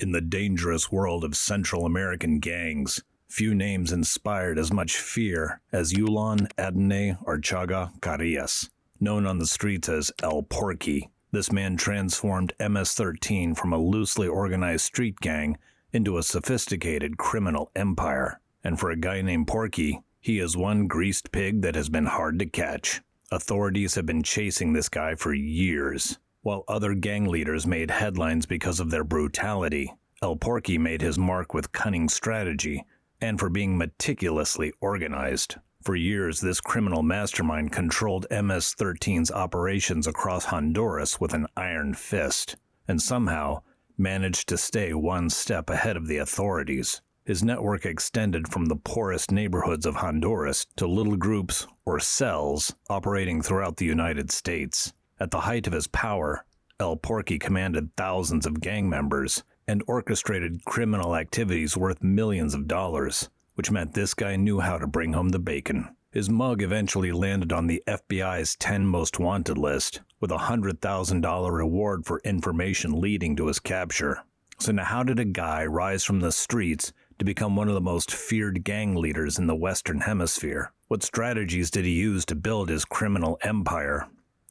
In the dangerous world of Central American gangs, few names inspired as much fear as Yulan Adonay Archaga Carias, known on the streets as El Porky. This man transformed MS-13 from a loosely organized street gang into a sophisticated criminal empire. And for a guy named Porky, he is one greased pig that has been hard to catch. Authorities have been chasing this guy for years. While other gang leaders made headlines because of their brutality, El Porky made his mark with cunning strategy and for being meticulously organized. For years, this criminal mastermind controlled MS-13's operations across Honduras with an iron fist, and somehow managed to stay one step ahead of the authorities. His network extended from the poorest neighborhoods of Honduras to little groups or cells operating throughout the United States. At the height of his power, El Porky commanded thousands of gang members and orchestrated criminal activities worth millions of dollars, which meant this guy knew how to bring home the bacon. His mug eventually landed on the FBI's 10 Most Wanted list, with a $100,000 reward for information leading to his capture. So now how did a guy rise from the streets to become one of the most feared gang leaders in the Western Hemisphere? What strategies did he use to build his criminal empire?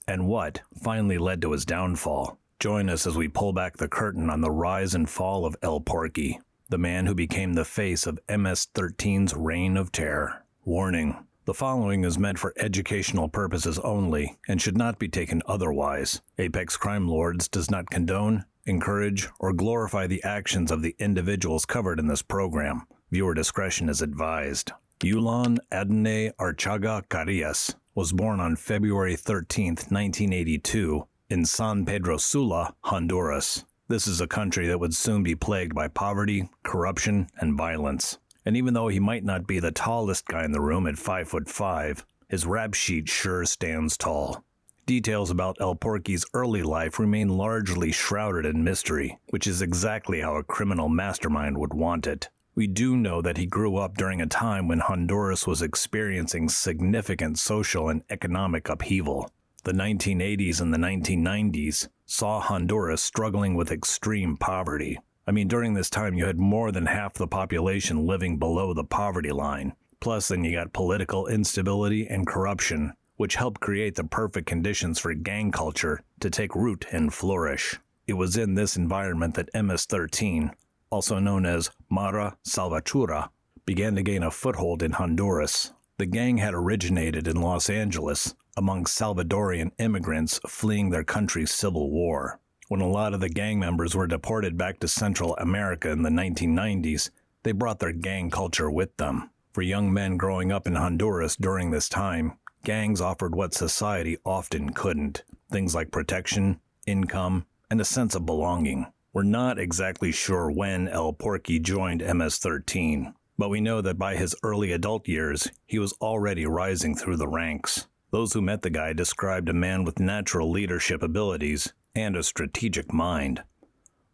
And what finally led to his downfall? Join us as we pull back the curtain on the rise and fall of El Porky, the man who became the face of MS-13's reign of terror. Warning: the following is meant for educational purposes only and should not be taken otherwise. Apex Crime Lords does not condone, encourage, or glorify the actions of the individuals covered in this program. Viewer discretion is advised. Yulan Adonay Archaga Carias was born on February 13, 1982, in San Pedro Sula, Honduras. This is a country that would soon be plagued by poverty, corruption, and violence. And even though he might not be the tallest guy in the room at 5'5", his rap sheet sure stands tall. Details about El Porky's early life remain largely shrouded in mystery, which is exactly how a criminal mastermind would want it. We do know that he grew up during a time when Honduras was experiencing significant social and economic upheaval. The 1980s and the 1990s saw Honduras struggling with extreme poverty. During this time you had more than half the population living below the poverty line. Plus then you got political instability and corruption, which helped create the perfect conditions for gang culture to take root and flourish. It was in this environment that MS-13, also known as Mara Salvatrucha, began to gain a foothold in Honduras. The gang had originated in Los Angeles among Salvadorian immigrants fleeing their country's civil war. When a lot of the gang members were deported back to Central America in the 1990s, they brought their gang culture with them. For young men growing up in Honduras during this time, gangs offered what society often couldn't: things like protection, income, and a sense of belonging. We're not exactly sure when El Porky joined MS-13, but we know that by his early adult years, he was already rising through the ranks. Those who met the guy described a man with natural leadership abilities and a strategic mind.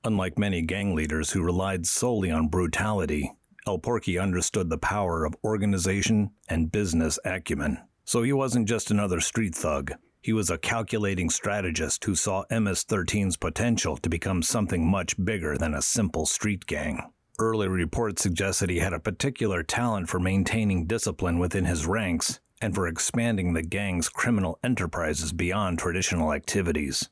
Unlike many gang leaders who relied solely on brutality, El Porky understood the power of organization and business acumen. So he wasn't just another street thug. He was a calculating strategist who saw MS-13's potential to become something much bigger than a simple street gang. Early reports suggest that he had a particular talent for maintaining discipline within his ranks and for expanding the gang's criminal enterprises beyond traditional activities.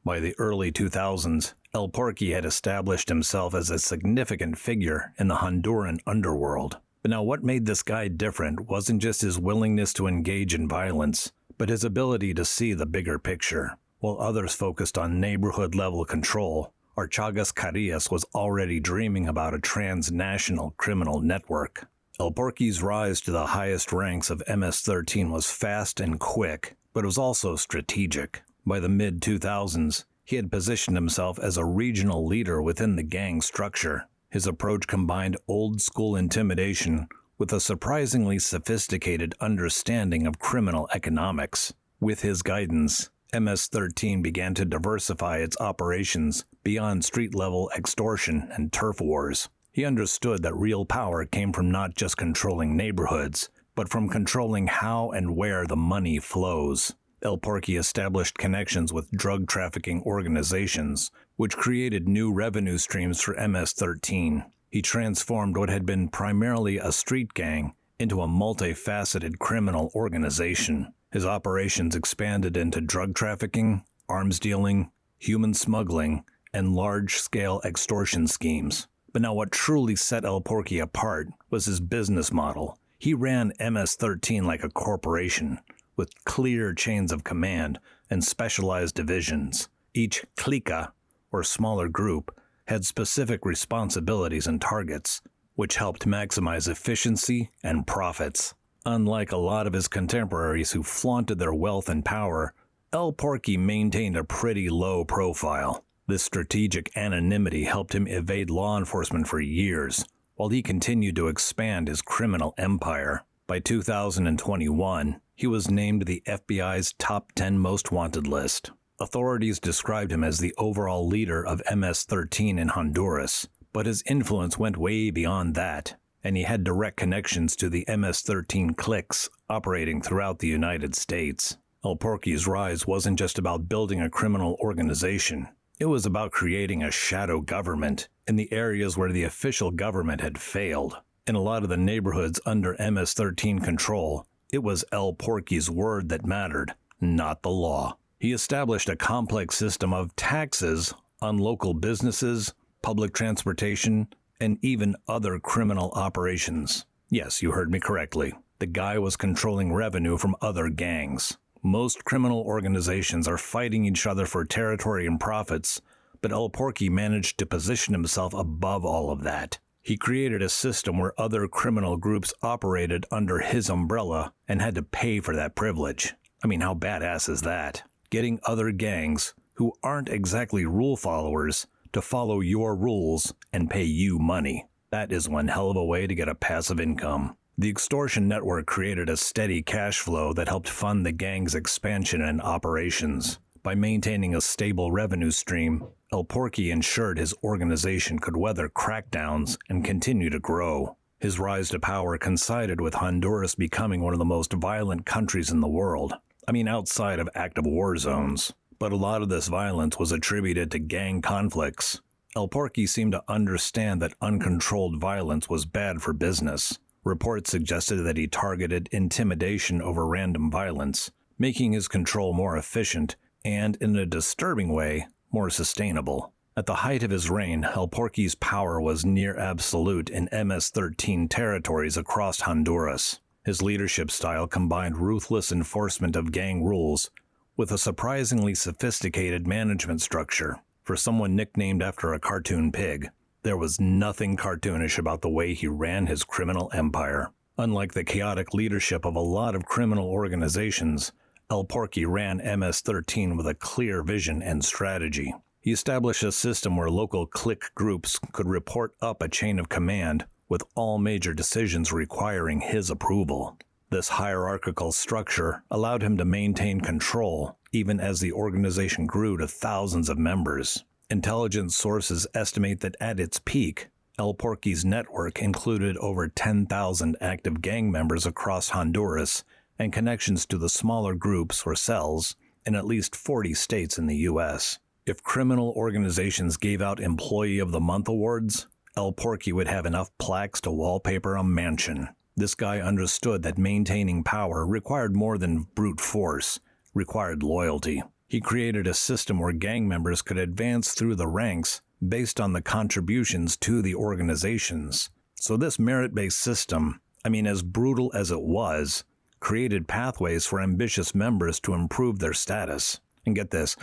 By the early 2000s, El Porky had established himself as a significant figure in the Honduran underworld. But now what made this guy different wasn't just his willingness to engage in violence, but his ability to see the bigger picture. While others focused on neighborhood-level control, Archaga Carias was already dreaming about a transnational criminal network. El Porky's rise to the highest ranks of MS-13 was fast and quick, but it was also strategic. By the mid-2000s, he had positioned himself as a regional leader within the gang structure. His approach combined old-school intimidation with a surprisingly sophisticated understanding of criminal economics. With his guidance, MS-13 began to diversify its operations beyond street-level extortion and turf wars. He understood that real power came from not just controlling neighborhoods, but from controlling how and where the money flows. El Porky established connections with drug trafficking organizations, which created new revenue streams for MS-13. He transformed what had been primarily a street gang into a multifaceted criminal organization. His operations expanded into drug trafficking, arms dealing, human smuggling, and large-scale extortion schemes. But now what truly set El Porky apart was his business model. He ran MS-13 like a corporation, with clear chains of command and specialized divisions. Each clica, or smaller group, had specific responsibilities and targets, which helped maximize efficiency and profits. Unlike a lot of his contemporaries who flaunted their wealth and power, El Porky maintained a pretty low profile. This strategic anonymity helped him evade law enforcement for years, while he continued to expand his criminal empire. By 2021, he was named the FBI's top 10 most wanted list. Authorities described him as the overall leader of MS-13 in Honduras, but his influence went way beyond that, and he had direct connections to the MS-13 cliques operating throughout the United States. El Porky's rise wasn't just about building a criminal organization. It was about creating a shadow government in the areas where the official government had failed. In a lot of the neighborhoods under MS-13 control, it was El Porky's word that mattered, not the law. He established a complex system of taxes on local businesses, public transportation, and even other criminal operations. Yes, you heard me correctly. The guy was controlling revenue from other gangs. Most criminal organizations are fighting each other for territory and profits, but El Porky managed to position himself above all of that. He created a system where other criminal groups operated under his umbrella and had to pay for that privilege. I mean, how badass is that? Getting other gangs, who aren't exactly rule followers, to follow your rules and pay you money. That is one hell of a way to get a passive income. The extortion network created a steady cash flow that helped fund the gang's expansion and operations. By maintaining a stable revenue stream, El Porky ensured his organization could weather crackdowns and continue to grow. His rise to power coincided with Honduras becoming one of the most violent countries in the world. I mean, outside of active war zones. But a lot of this violence was attributed to gang conflicts. El Porky seemed to understand that uncontrolled violence was bad for business. Reports suggested that he targeted intimidation over random violence, making his control more efficient and, in a disturbing way, more sustainable. At the height of his reign, El Porky's power was near absolute in MS-13 territories across Honduras. His leadership style combined ruthless enforcement of gang rules with a surprisingly sophisticated management structure. For someone nicknamed after a cartoon pig, there was nothing cartoonish about the way he ran his criminal empire. Unlike the chaotic leadership of a lot of criminal organizations, El Porky ran MS-13 with a clear vision and strategy. He established a system where local clique groups could report up a chain of command, with all major decisions requiring his approval. This hierarchical structure allowed him to maintain control, even as the organization grew to thousands of members. Intelligence sources estimate that at its peak, El Porky's network included over 10,000 active gang members across Honduras and connections to the smaller groups or cells in at least 40 states in the U.S. If criminal organizations gave out Employee of the Month awards, El Porky would have enough plaques to wallpaper a mansion. This guy understood that maintaining power required more than brute force, required loyalty. He created a system where gang members could advance through the ranks based on the contributions to the organizations. So this merit-based system, as brutal as it was, created pathways for ambitious members to improve their status. And get this,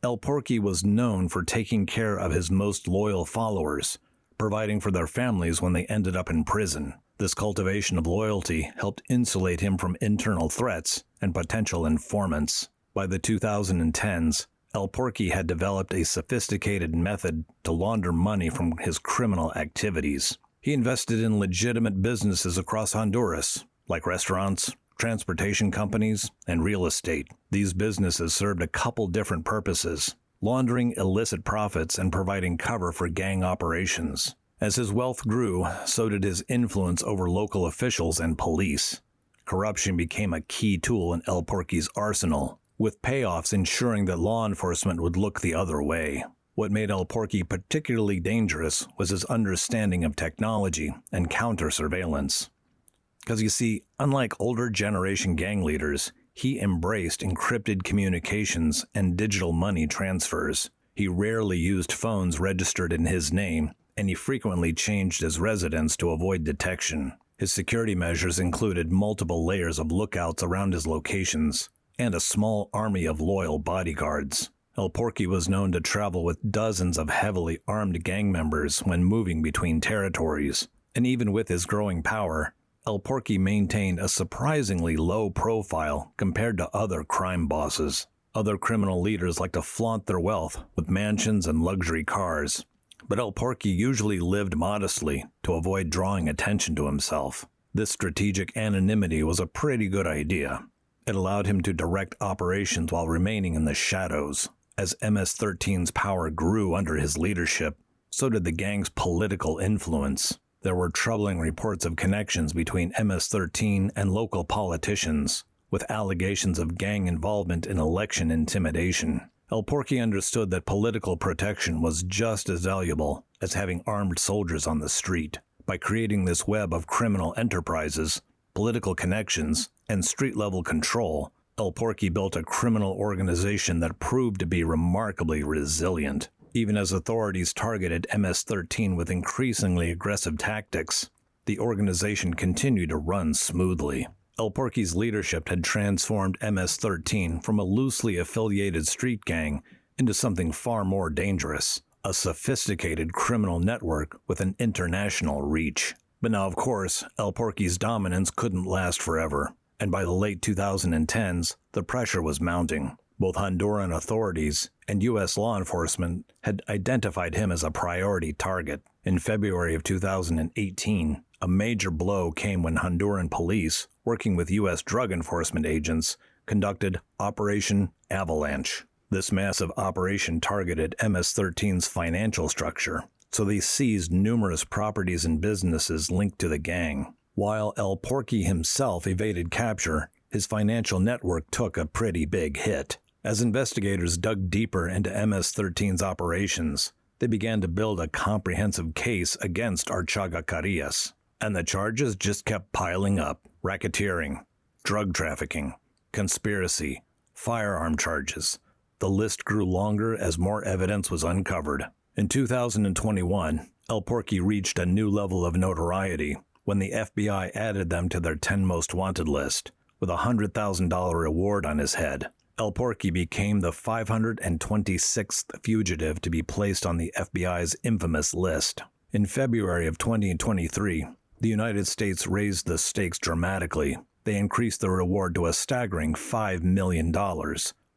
El Porky was known for taking care of his most loyal followers, providing for their families when they ended up in prison. This cultivation of loyalty helped insulate him from internal threats and potential informants. By the 2010s, El Porky had developed a sophisticated method to launder money from his criminal activities. He invested in legitimate businesses across Honduras, like restaurants, transportation companies, and real estate. These businesses served a couple different purposes: laundering illicit profits and providing cover for gang operations. As his wealth grew, so did his influence over local officials and police. Corruption became a key tool in El Porky's arsenal, with payoffs ensuring that law enforcement would look the other way. What made El Porky particularly dangerous was his understanding of technology and counter-surveillance. Because you see, unlike older generation gang leaders, he embraced encrypted communications and digital money transfers. He rarely used phones registered in his name, and he frequently changed his residence to avoid detection. His security measures included multiple layers of lookouts around his locations, and a small army of loyal bodyguards. El Porky was known to travel with dozens of heavily armed gang members when moving between territories, and even with his growing power, El Porky maintained a surprisingly low profile compared to other crime bosses. Other criminal leaders like to flaunt their wealth with mansions and luxury cars, but El Porky usually lived modestly to avoid drawing attention to himself. This strategic anonymity was a pretty good idea. It allowed him to direct operations while remaining in the shadows. As MS-13's power grew under his leadership, so did the gang's political influence. There were troubling reports of connections between MS-13 and local politicians, with allegations of gang involvement in election intimidation. El Porky understood that political protection was just as valuable as having armed soldiers on the street. By creating this web of criminal enterprises, political connections, and street-level control, El Porky built a criminal organization that proved to be remarkably resilient. Even as authorities targeted MS-13 with increasingly aggressive tactics, the organization continued to run smoothly. El Porky's leadership had transformed MS-13 from a loosely affiliated street gang into something far more dangerous, a sophisticated criminal network with an international reach. But now, of course, El Porky's dominance couldn't last forever, and by the late 2010s, the pressure was mounting. Both Honduran authorities and U.S. law enforcement had identified him as a priority target. In February of 2018, a major blow came when Honduran police, working with U.S. drug enforcement agents, conducted Operation Avalanche. This massive operation targeted MS-13's financial structure, so they seized numerous properties and businesses linked to the gang. While El Porky himself evaded capture, his financial network took a pretty big hit. As investigators dug deeper into MS-13's operations, they began to build a comprehensive case against Archaga Carias, and the charges just kept piling up: racketeering, drug trafficking, conspiracy, firearm charges. The list grew longer as more evidence was uncovered. In 2021, El Porky reached a new level of notoriety when the FBI added them to their 10 most wanted list, with a $100,000 reward on his head. El Porky became the 526th fugitive to be placed on the FBI's infamous list. In February of 2023, the United States raised the stakes dramatically. They increased the reward to a staggering $5 million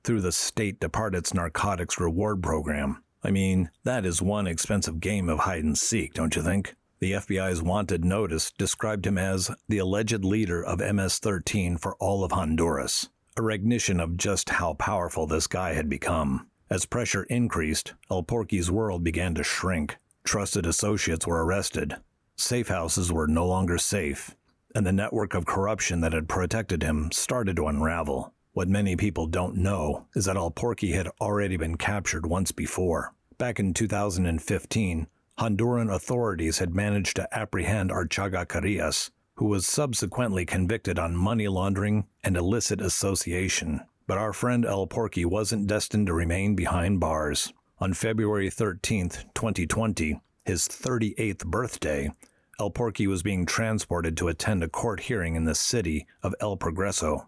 through the State Department's narcotics reward program. I mean, that is one expensive game of hide and seek, don't you think? The FBI's wanted notice described him as the alleged leader of MS-13 for all of Honduras, a recognition of just how powerful this guy had become. As pressure increased, El Porky's world began to shrink. Trusted associates were arrested. Safe houses were no longer safe, and the network of corruption that had protected him started to unravel. What many people don't know is that El Porky had already been captured once before. Back in 2015, Honduran authorities had managed to apprehend Archaga Carias, who was subsequently convicted on money laundering and illicit association. But our friend El Porky wasn't destined to remain behind bars. On February 13, 2020, his 38th birthday, El Porky was being transported to attend a court hearing in the city of El Progreso,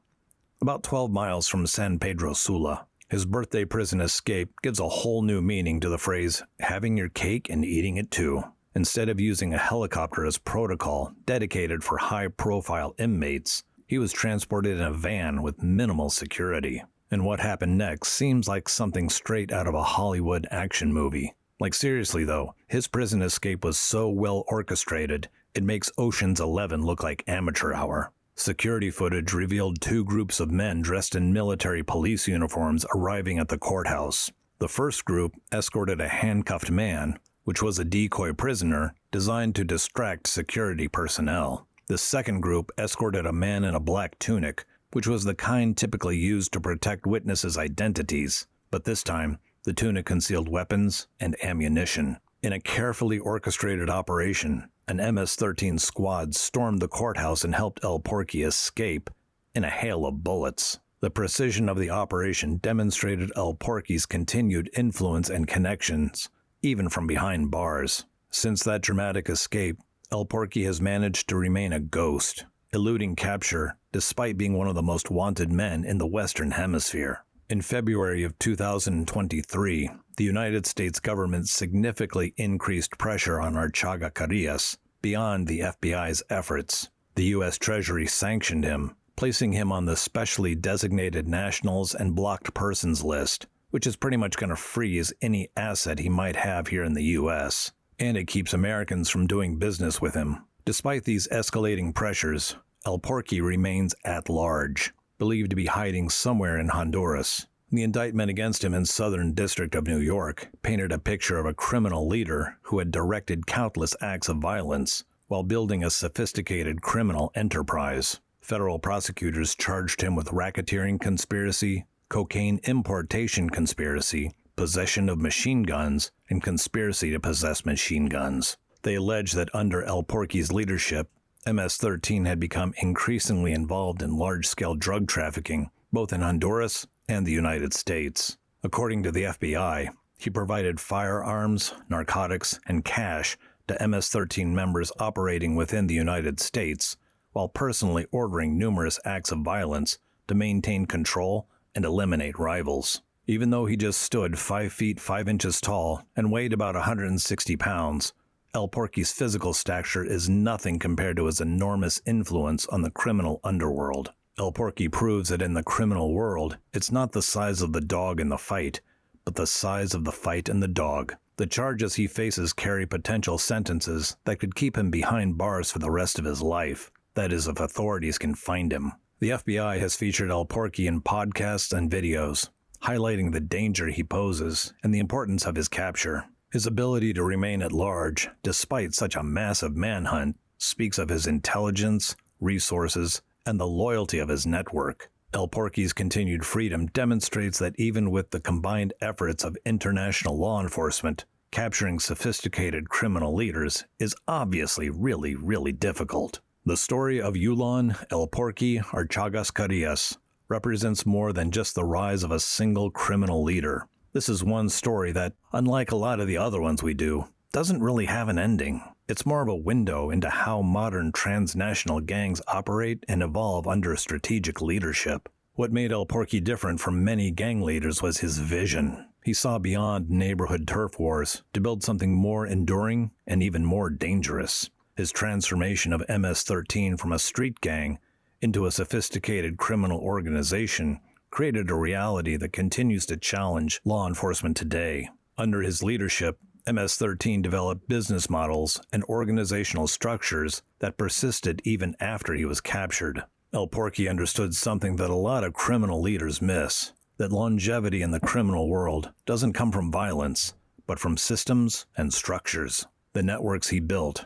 about 12 miles from San Pedro Sula. His birthday prison escape gives a whole new meaning to the phrase, having your cake and eating it too. Instead of using a helicopter as protocol dedicated for high-profile inmates, he was transported in a van with minimal security. And what happened next seems like something straight out of a Hollywood action movie. Like seriously though, his prison escape was so well orchestrated, it makes Ocean's 11 look like amateur hour. Security footage revealed two groups of men dressed in military police uniforms arriving at the courthouse. The first group escorted a handcuffed man, which was a decoy prisoner designed to distract security personnel. The second group escorted a man in a black tunic, which was the kind typically used to protect witnesses' identities, but this time, the tunic concealed weapons and ammunition. In a carefully orchestrated operation, an MS-13 squad stormed the courthouse and helped El Porky escape in a hail of bullets. The precision of the operation demonstrated El Porky's continued influence and connections, even from behind bars. Since that dramatic escape, El Porky has managed to remain a ghost, eluding capture despite being one of the most wanted men in the Western Hemisphere. In February of 2023, the United States government significantly increased pressure on Archaga Carias beyond the FBI's efforts. The U.S. Treasury sanctioned him, placing him on the specially designated nationals and blocked persons list, which is pretty much going to freeze any asset he might have here in the U.S., and it keeps Americans from doing business with him. Despite these escalating pressures, El Porky remains at large, believed to be hiding somewhere in Honduras. The indictment against him in Southern District of New York painted a picture of a criminal leader who had directed countless acts of violence while building a sophisticated criminal enterprise. Federal prosecutors charged him with racketeering conspiracy, cocaine importation conspiracy, possession of machine guns, and conspiracy to possess machine guns. They allege that under El Porky's leadership, MS-13 had become increasingly involved in large-scale drug trafficking, both in Honduras and the United States. According to the FBI, he provided firearms, narcotics, and cash to MS-13 members operating within the United States, while personally ordering numerous acts of violence to maintain control and eliminate rivals. Even though he just stood 5 feet 5 inches tall and weighed about 160 pounds, El Porky's physical stature is nothing compared to his enormous influence on the criminal underworld. El Porky proves that in the criminal world, it's not the size of the dog in the fight, but the size of the fight and the dog. The charges he faces carry potential sentences that could keep him behind bars for the rest of his life. That is, if authorities can find him. The FBI has featured El Porky in podcasts and videos, highlighting the danger he poses and the importance of his capture. His ability to remain at large, despite such a massive manhunt, speaks of his intelligence, resources, and the loyalty of his network. El Porky's continued freedom demonstrates that even with the combined efforts of international law enforcement, capturing sophisticated criminal leaders is obviously really difficult. The story of Yulan El Porky Archaga Carias represents more than just the rise of a single criminal leader. This is one story that, unlike a lot of the other ones we do, doesn't really have an ending. It's more of a window into how modern transnational gangs operate and evolve under strategic leadership. What made El Porky different from many gang leaders was his vision. He saw beyond neighborhood turf wars to build something more enduring and even more dangerous. His transformation of MS-13 from a street gang into a sophisticated criminal organization created a reality that continues to challenge law enforcement today. Under his leadership, MS-13 developed business models and organizational structures that persisted even after he was captured. El Porky understood something that a lot of criminal leaders miss, that longevity in the criminal world doesn't come from violence, but from systems and structures. The networks he built,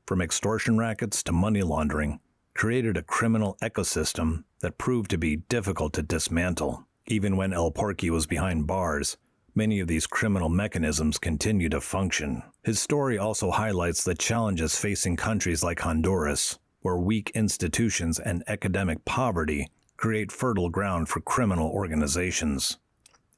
from extortion rackets to money laundering, created a criminal ecosystem that proved to be difficult to dismantle. Even when El Porky was behind bars, many of these criminal mechanisms continue to function. His story also highlights the challenges facing countries like Honduras, where weak institutions and academic poverty create fertile ground for criminal organizations.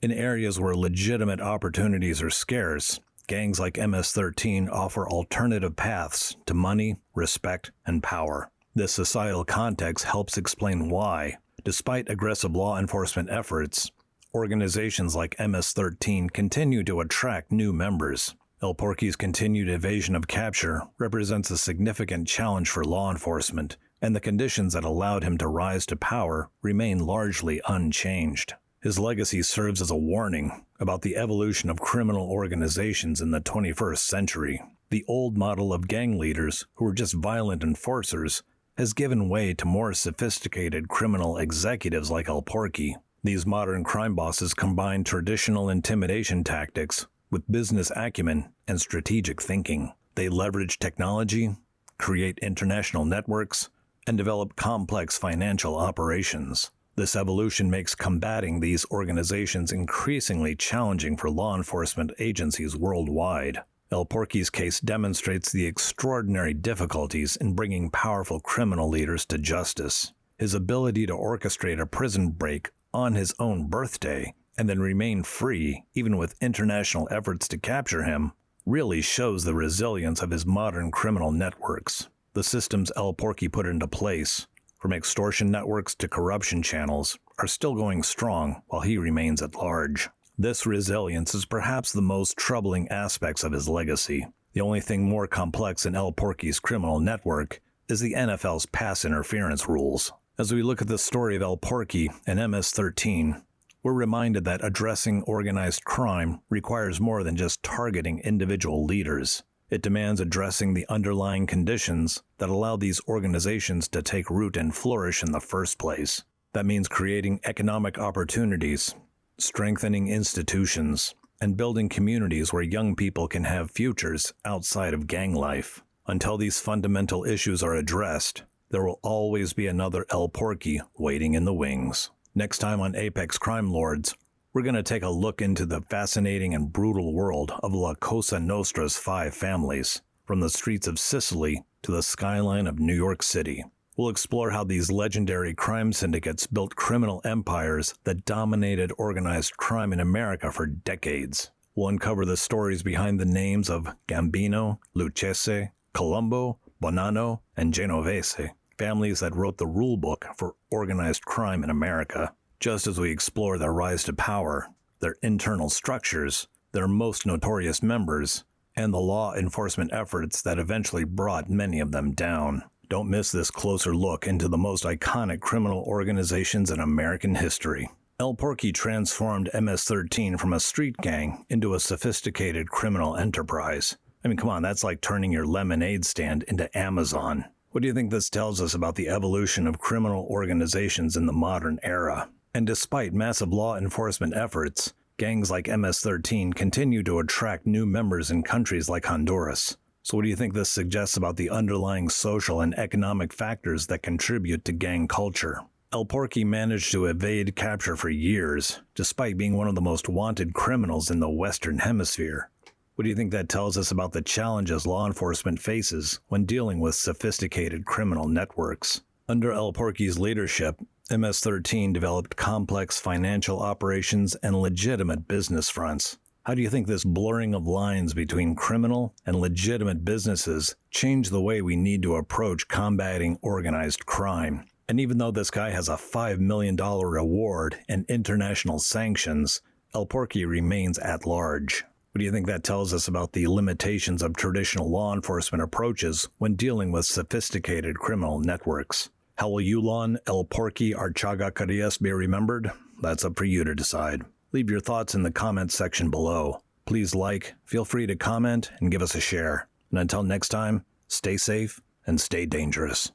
In areas where legitimate opportunities are scarce, gangs like MS-13 offer alternative paths to money, respect, and power. This societal context helps explain why, despite aggressive law enforcement efforts, organizations like MS-13 continue to attract new members. El Porky's continued evasion of capture represents a significant challenge for law enforcement, and the conditions that allowed him to rise to power remain largely unchanged. His legacy serves as a warning about the evolution of criminal organizations in the 21st century. The old model of gang leaders, who were just violent enforcers, has given way to more sophisticated criminal executives like El Porky. These modern crime bosses combine traditional intimidation tactics with business acumen and strategic thinking. They leverage technology, create international networks, and developed complex financial operations. This evolution makes combating these organizations increasingly challenging for law enforcement agencies worldwide. El Porky's case demonstrates the extraordinary difficulties in bringing powerful criminal leaders to justice. His ability to orchestrate a prison break on his own birthday and then remain free, even with international efforts to capture him, really shows the resilience of his modern criminal networks. The systems El Porky put into place, from extortion networks to corruption channels, are still going strong while he remains at large. This resilience is perhaps the most troubling aspects of his legacy. The only thing more complex in El Porky's criminal network is the NFL's pass interference rules. As we look at the story of El Porky and MS-13, we're reminded that addressing organized crime requires more than just targeting individual leaders. It demands addressing the underlying conditions that allow these organizations to take root and flourish in the first place. That means creating economic opportunities, strengthening institutions, and building communities where young people can have futures outside of gang life. Until these fundamental issues are addressed, there will always be another El Porky waiting in the wings. Next time on Apex Crime Lords, we're going to take a look into the fascinating and brutal world of La Cosa Nostra's 5 families, from the streets of Sicily to the skyline of New York City. We'll explore how these legendary crime syndicates built criminal empires that dominated organized crime in America for decades. We'll uncover the stories behind the names of Gambino, Lucchese, Colombo, Bonanno, and Genovese, families that wrote the rulebook for organized crime in America. Just as we explore their rise to power, their internal structures, their most notorious members, and the law enforcement efforts that eventually brought many of them down. Don't miss this closer look into the most iconic criminal organizations in American history. El Porky transformed MS-13 from a street gang into a sophisticated criminal enterprise. I mean, come on, that's like turning your lemonade stand into Amazon. What do you think this tells us about the evolution of criminal organizations in the modern era? And despite massive law enforcement efforts, gangs like MS-13 continue to attract new members in countries like Honduras. So what do you think this suggests about the underlying social and economic factors that contribute to gang culture? El Porky managed to evade capture for years, despite being one of the most wanted criminals in the Western Hemisphere. What do you think that tells us about the challenges law enforcement faces when dealing with sophisticated criminal networks? Under El Porky's leadership, MS-13 developed complex financial operations and legitimate business fronts. How do you think this blurring of lines between criminal and legitimate businesses changed the way we need to approach combating organized crime? And even though this guy has a $5 million reward and international sanctions, El Porky remains at large. What do you think that tells us about the limitations of traditional law enforcement approaches when dealing with sophisticated criminal networks? How will Yulan El Porky Archaga Carias be remembered? That's up for you to decide. Leave your thoughts in the comments section below. Please like, feel free to comment, and give us a share. And until next time, stay safe and stay dangerous.